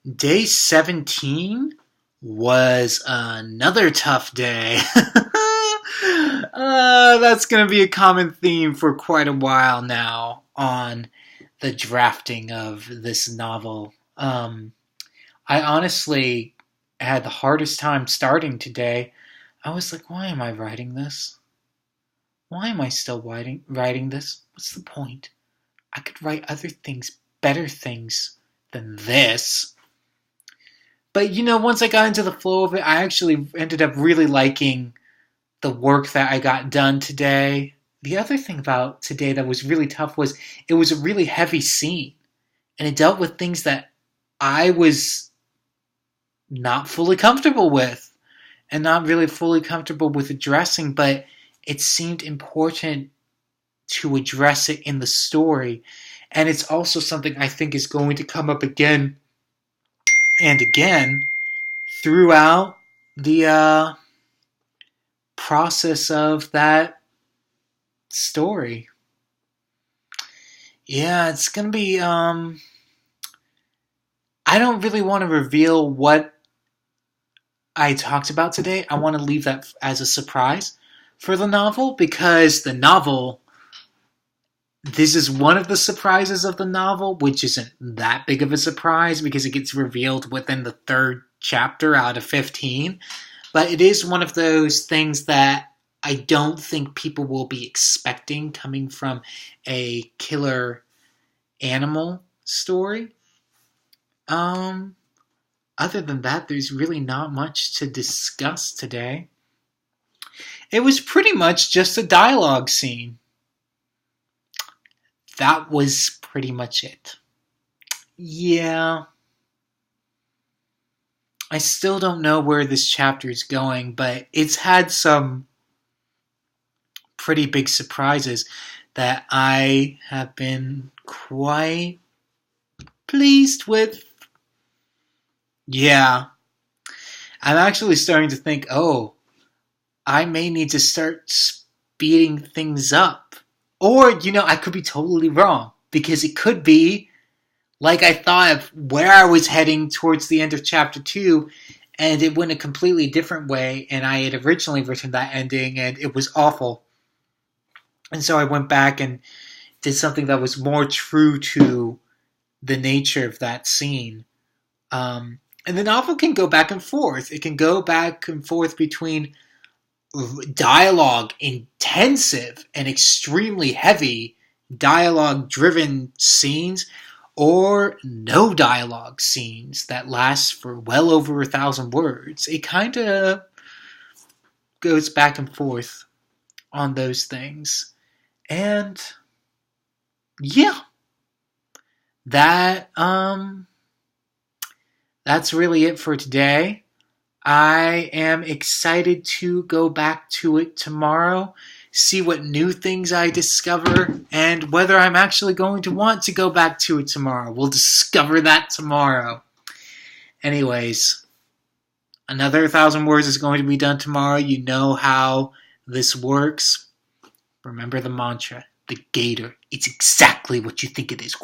Day 17 was another tough day. That's going to be a common theme for quite a while now on the drafting of this novel. I honestly had the hardest time starting today. I was like, why am I writing this? Why am I still writing this? What's the point? I could write other things, better things than this. But once I got into the flow of it, I actually ended up really liking the work that I got done today. The other thing about today that was really tough was it was a really heavy scene. And it dealt with things that I was not fully comfortable with and not really fully comfortable with addressing, but it seemed important to address it in the story. And it's also something I think is going to come up again and again throughout the process of that story. Yeah, it's gonna be. I don't really want to reveal what I talked about today. I want to leave that as a surprise for the novel because the novel. This is one of the surprises of the novel, which isn't that big of a surprise because it gets revealed within the third chapter out of 15. But it is one of those things that I don't think people will be expecting coming from a killer animal story. Other than that, there's really not much to discuss today. It was pretty much just a dialogue scene. That was pretty much it. Yeah. I still don't know where this chapter is going, but it's had some pretty big surprises that I have been quite pleased with. Yeah. I'm actually starting to think, I may need to start speeding things up. Or, I could be totally wrong. Because it could be, like I thought of where I was heading towards the end of chapter 2, and it went a completely different way, and I had originally written that ending, and it was awful. And so I went back and did something that was more true to the nature of that scene. And the novel can go back and forth. It can go back and forth between dialogue intensive and extremely heavy dialogue-driven scenes or no dialogue scenes that last for well over 1,000 words. It kind of goes back and forth on those things. And yeah, that's really it for today. I am excited to go back to it tomorrow, see what new things I discover, and whether I'm actually going to want to go back to it tomorrow. We'll discover that tomorrow. Anyways, another 1,000 words is going to be done tomorrow. You know how this works. Remember the mantra, the Gator. It's exactly what you think it is.